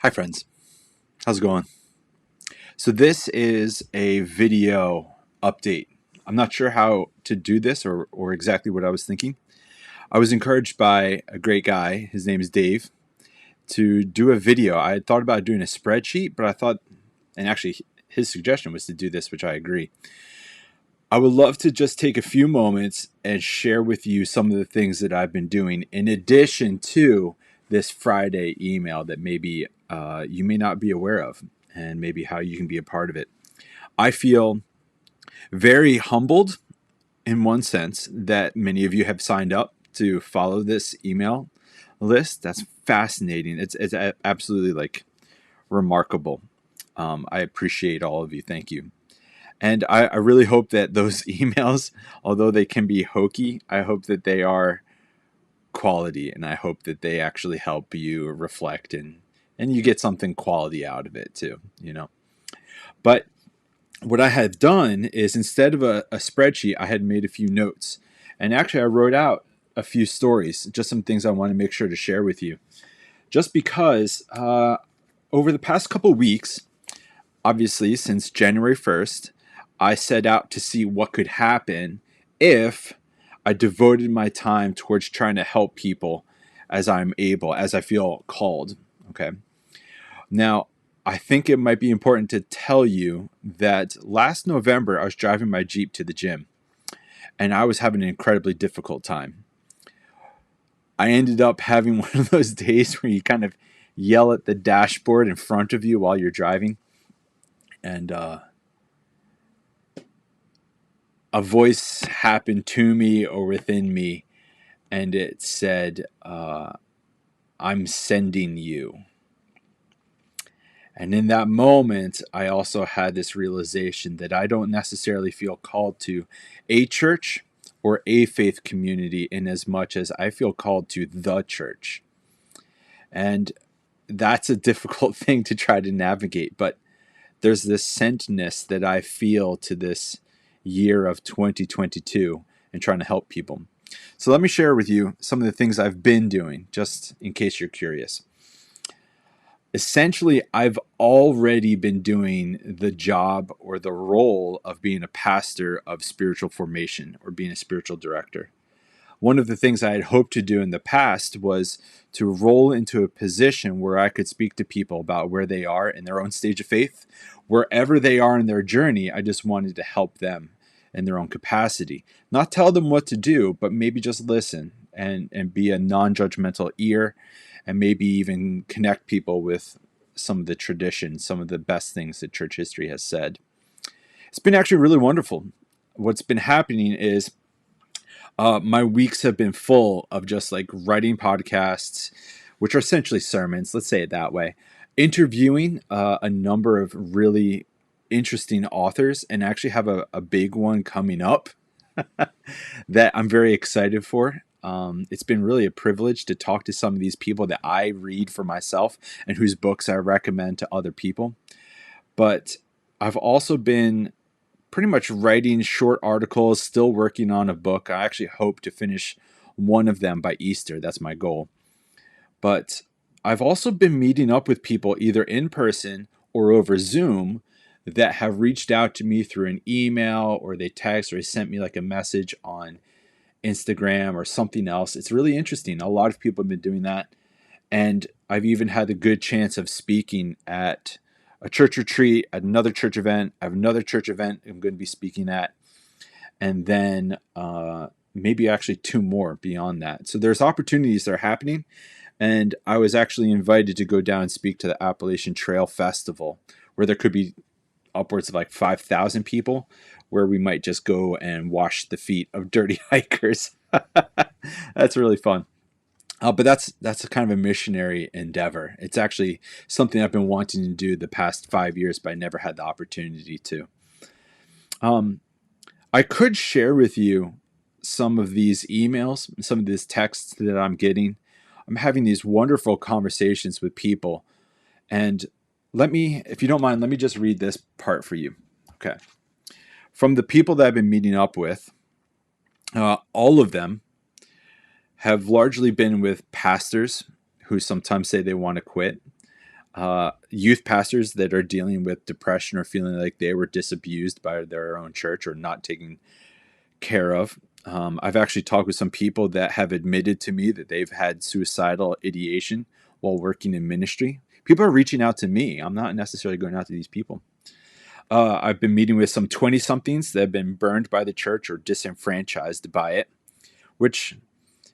Hi friends, how's it going? So this is a video update. I'm not sure how to do this or exactly what I was thinking. I was encouraged by a great guy, his name is Dave, to do a video. I had thought about doing a spreadsheet, but I thought, and actually his suggestion was to do this, which I agree. I would love to just take a few moments and share with you some of the things that I've been doing in addition to this Friday email that maybe you may not be aware of, and maybe how you can be a part of it. I feel very humbled in one sense that many of you have signed up to follow this email list. That's fascinating. It's absolutely like remarkable. I appreciate all of you. Thank you. And I really hope that those emails, although they can be hokey, I hope that they are quality, and I hope that they actually help you reflect and you get something quality out of it too, you know. But what I had done is instead of a spreadsheet, I had made a few notes. And actually I wrote out a few stories, just some things I want to make sure to share with you. Just because over the past couple weeks, obviously since January 1st, I set out to see what could happen if I devoted my time towards trying to help people as I'm able, as I feel called. Okay. Now, I think it might be important to tell you that last November, I was driving my Jeep to the gym and I was having an incredibly difficult time. I ended up having one of those days where you kind of yell at the dashboard in front of you while you're driving. And a voice happened to me or within me, and it said, I'm sending you. And in that moment, I also had this realization that I don't necessarily feel called to a church or a faith community in as much as I feel called to the church. And that's a difficult thing to try to navigate, but there's this sentness that I feel to this year of 2022 and trying to help people. So let me share with you some of the things I've been doing, just in case you're curious. Essentially, I've already been doing the job or the role of being a pastor of spiritual formation or being a spiritual director. One of the things I had hoped to do in the past was to roll into a position where I could speak to people about where they are in their own stage of faith. Wherever they are in their journey, I just wanted to help them in their own capacity. Not tell them what to do, but maybe just listen and be a non-judgmental ear, and maybe even connect people with some of the traditions, some of the best things that church history has said. It's been actually really wonderful. What's been happening is my weeks have been full of just like writing podcasts, which are essentially sermons, let's say it that way, interviewing a number of really interesting authors, and actually have a big one coming up that I'm very excited for. It's been really a privilege to talk to some of these people that I read for myself and whose books I recommend to other people. But I've also been pretty much writing short articles, still working on a book. I actually hope to finish one of them by Easter. That's my goal. But I've also been meeting up with people either in person or over Zoom that have reached out to me through an email, or they text, or they sent me like a message on Instagram or something else. It's really interesting. A lot of people have been doing that. And I've even had the good chance of speaking at a church retreat, at another church event. I have another church event I'm going to be speaking at. And then maybe actually two more beyond that. So there's opportunities that are happening. And I was actually invited to go down and speak to the Appalachian Trail Festival, where there could be upwards of like 5,000 people, where we might just go and wash the feet of dirty hikers. That's really fun. But that's a kind of a missionary endeavor. It's actually something I've been wanting to do the past 5 years, but I never had the opportunity to. I could share with you some of these emails, some of these texts that I'm getting. I'm having these wonderful conversations with people. And let me, if you don't mind, let me just read this part for you. Okay. From the people that I've been meeting up with, all of them have largely been with pastors who sometimes say they want to quit. youth pastors that are dealing with depression or feeling like they were disabused by their own church or not taken care of. I've actually talked with some people that have admitted to me that they've had suicidal ideation while working in ministry. People are reaching out to me. I'm not necessarily going out to these people. I've been meeting with some 20-somethings that have been burned by the church or disenfranchised by it, which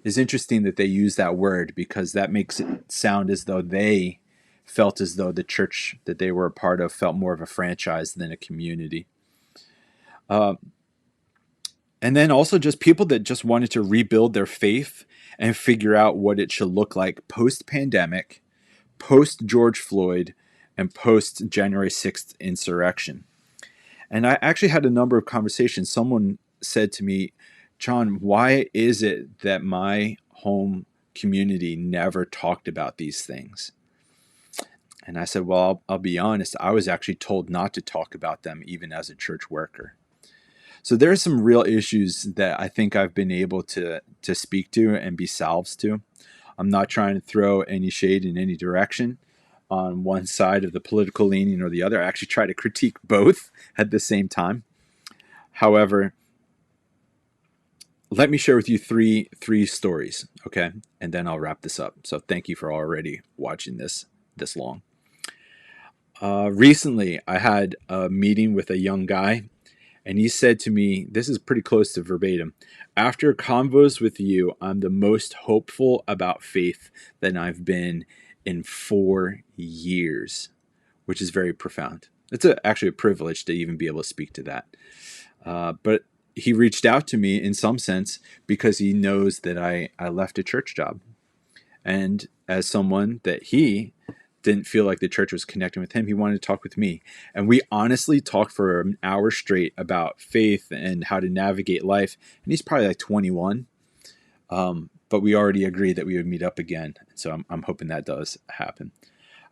is interesting that they use that word because that makes it sound as though they felt as though the church that they were a part of felt more of a franchise than a community. And then also just people that just wanted to rebuild their faith and figure out what it should look like post-pandemic, post-George Floyd, and post-January 6th insurrection. And I actually had a number of conversations. Someone said to me, John, why is it that my home community never talked about these things? And I said, well, I'll be honest. I was actually told not to talk about them even as a church worker. So there are some real issues that I think I've been able to speak to and be salves to. I'm not trying to throw any shade in any direction on one side of the political leaning or the other. I actually try to critique both at the same time. However, let me share with you three stories, okay? And then I'll wrap this up. So thank you for already watching this long. Recently, I had a meeting with a young guy, and he said to me, this is pretty close to verbatim, after convos with you, I'm the most hopeful about faith than I've been in 4 years, which is very profound. It's actually a privilege to even be able to speak to that. But he reached out to me in some sense because he knows that I left a church job. And as someone that he didn't feel like the church was connecting with him, he wanted to talk with me. And we honestly talked for an hour straight about faith and how to navigate life. And he's probably like 21. But we already agreed that we would meet up again. So I'm hoping that does happen.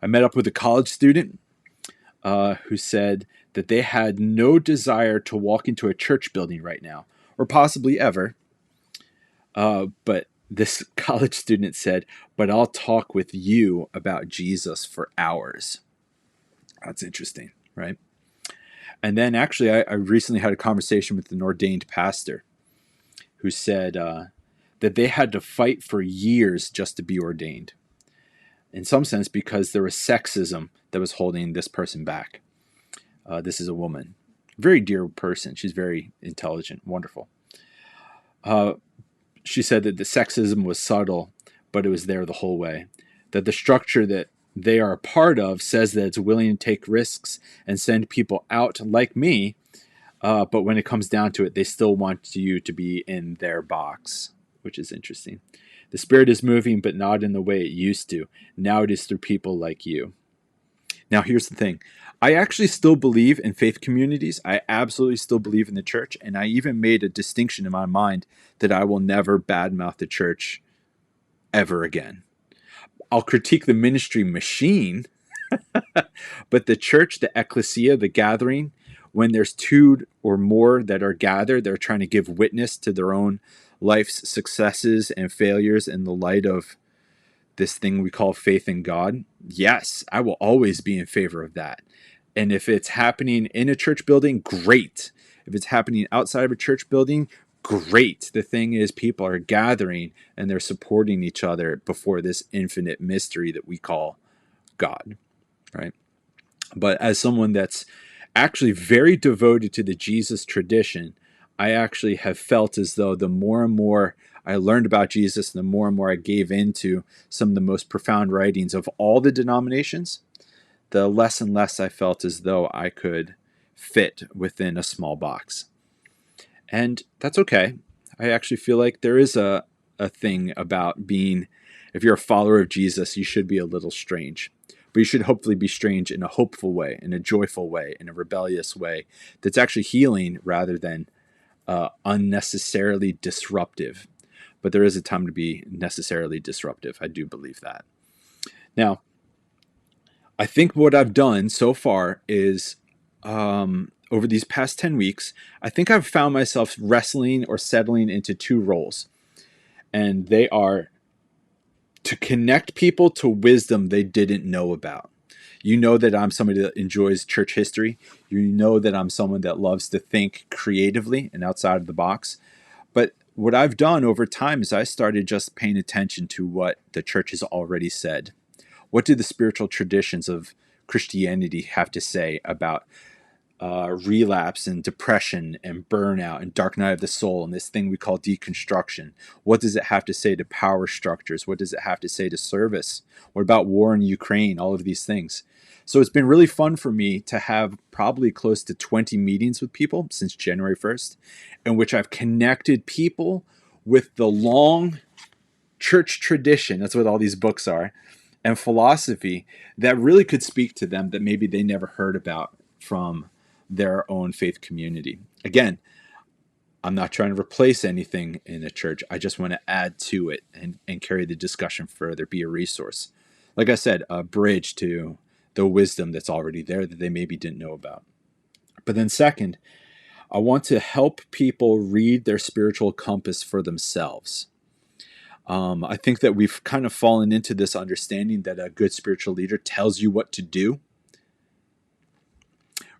I met up with a college student who said that they had no desire to walk into a church building right now, or possibly ever. But this college student said, but I'll talk with you about Jesus for hours. That's interesting, right? And then actually, I recently had a conversation with an ordained pastor who said that they had to fight for years just to be ordained. In some sense, because there was sexism that was holding this person back. This is a woman, very dear person. She's very intelligent, wonderful. She said that the sexism was subtle, but it was there the whole way. That the structure that they are a part of says that it's willing to take risks and send people out like me, but when it comes down to it, they still want you to be in their box, which is interesting. The Spirit is moving, but not in the way it used to. Now it is through people like you. Now, here's the thing. I actually still believe in faith communities. I absolutely still believe in the church. And I even made a distinction in my mind that I will never badmouth the church ever again. I'll critique the ministry machine, but the church, the ecclesia, the gathering, when there's two or more that are gathered, they're trying to give witness to their own life's successes and failures in the light of this thing we call faith in God. Yes, I will always be in favor of that. And if it's happening in a church building, great. If it's happening outside of a church building, great. The thing is, people are gathering and they're supporting each other before this infinite mystery that we call God, right? But as someone that's actually very devoted to the Jesus tradition, I actually have felt as though the more and more I learned about Jesus, the more and more I gave into some of the most profound writings of all the denominations, the less and less I felt as though I could fit within a small box. And that's okay. I actually feel like there is a thing about being, if you're a follower of Jesus, you should be a little strange. But you should hopefully be strange in a hopeful way, in a joyful way, in a rebellious way that's actually healing rather than unnecessarily disruptive. But there is a time to be necessarily disruptive. I do believe that. Now, I think what I've done so far is over these past 10 weeks, I think I've found myself wrestling or settling into two roles. And they are to connect people to wisdom they didn't know about. You know that I'm somebody that enjoys church history. You know that I'm someone that loves to think creatively and outside of the box. But what I've done over time is I started just paying attention to what the church has already said. What do the spiritual traditions of Christianity have to say about relapse and depression and burnout and dark night of the soul and this thing we call deconstruction? What does it have to say to power structures? What does it have to say to service? What about war in Ukraine? All of these things. So it's been really fun for me to have probably close to 20 meetings with people since January 1st, in which I've connected people with the long church tradition. That's what all these books are, and philosophy that really could speak to them that maybe they never heard about from their own faith community. Again, I'm not trying to replace anything in a church. I just want to add to it and carry the discussion further, be a resource. Like I said, a bridge to the wisdom that's already there that they maybe didn't know about. But then second, I want to help people read their spiritual compass for themselves. I think that we've kind of fallen into this understanding that a good spiritual leader tells you what to do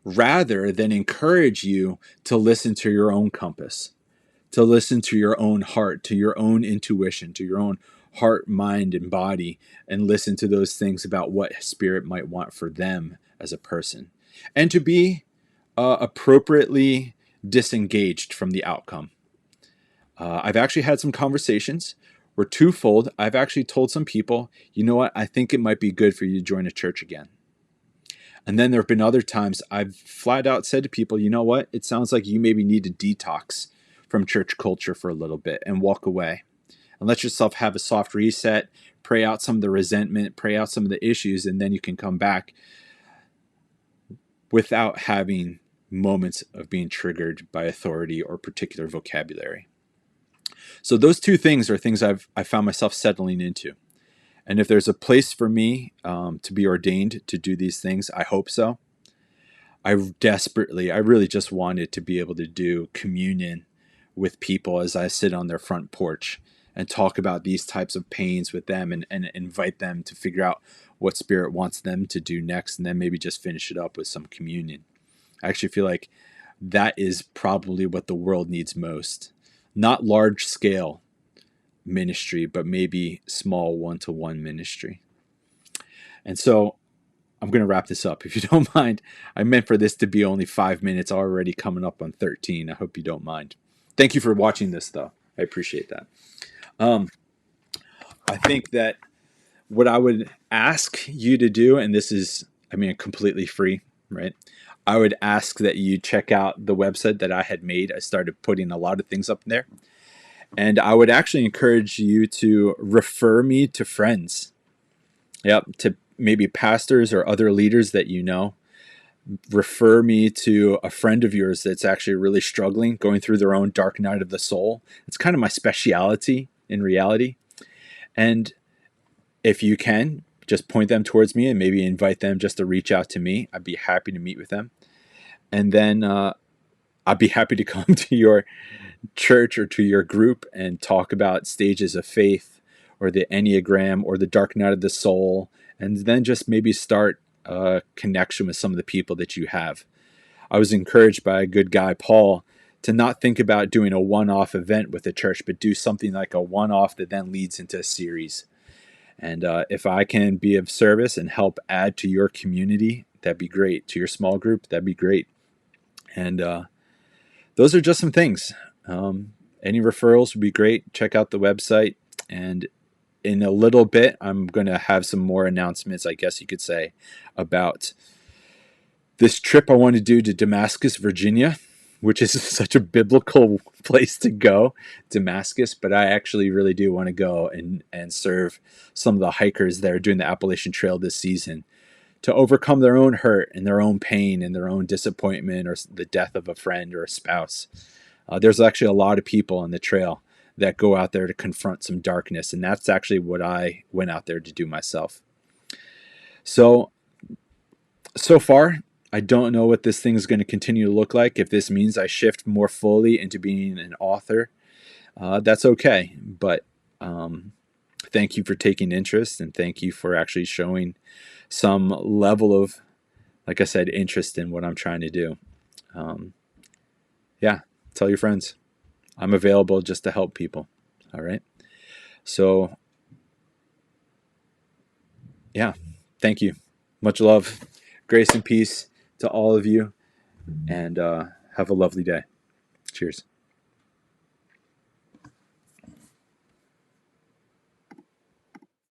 rather than encourage you to listen to your own compass, to listen to your own heart, to your own intuition, to your own heart, mind, and body, and listen to those things about what Spirit might want for them as a person, and to be appropriately disengaged from the outcome. I've actually had some conversations where twofold. I've actually told some people, you know what, I think it might be good for you to join a church again. And then there have been other times I've flat out said to people, you know what, it sounds like you maybe need to detox from church culture for a little bit and walk away and let yourself have a soft reset, pray out some of the resentment, pray out some of the issues, and then you can come back without having moments of being triggered by authority or particular vocabulary. So those two things are things I found myself settling into. And if there's a place for me to be ordained to do these things, I hope so. I really just wanted to be able to do communion with people as I sit on their front porch and talk about these types of pains with them and invite them to figure out what Spirit wants them to do next, and then maybe just finish it up with some communion. I actually feel like that is probably what the world needs most. Not large scale ministry, but maybe small one-to-one ministry. And so I'm going to wrap this up if you don't mind. I meant for this to be only 5 minutes, already coming up on 13. I hope you don't mind. Thank you for watching this, though. I appreciate that. I think that what I would ask you to do, and this is, completely free, right? I would ask that you check out the website that I had made. I started putting a lot of things up there. And I would actually encourage you to refer me to friends. Yep, to maybe pastors or other leaders that you know. Refer me to a friend of yours that's actually really struggling, going through their own dark night of the soul. It's kind of my speciality in reality. And if you can, just point them towards me and maybe invite them just to reach out to me. I'd be happy to meet with them. And then I'd be happy to come to your church or to your group and talk about stages of faith or the Enneagram or the dark night of the soul, and then just maybe start a connection with some of the people that you have. I was encouraged by a good guy, Paul, to not think about doing a one-off event with the church, but do something like a one-off that then leads into a series. And if I can be of service and help add to your community, that'd be great. To your small group, that'd be great. And those are just some things. Any referrals would be great. Check out the website. And in a little bit, I'm going to have some more announcements, I guess you could say, about this trip I want to do to Damascus, Virginia, which is such a biblical place to go, Damascus. But I actually really do want to go and serve some of the hikers there doing the Appalachian Trail this season to overcome their own hurt and their own pain and their own disappointment or the death of a friend or a spouse. There's actually a lot of people on the trail that go out there to confront some darkness, and that's actually what I went out there to do myself. So far, I don't know what this thing is going to continue to look like. If this means I shift more fully into being an author, that's okay. But thank you for taking interest, and thank you for actually showing some level of, like I said, interest in what I'm trying to do. Yeah, tell your friends. I'm available just to help people. All right. So, yeah, thank you. Much love, grace and peace to all of you, and have a lovely day. Cheers.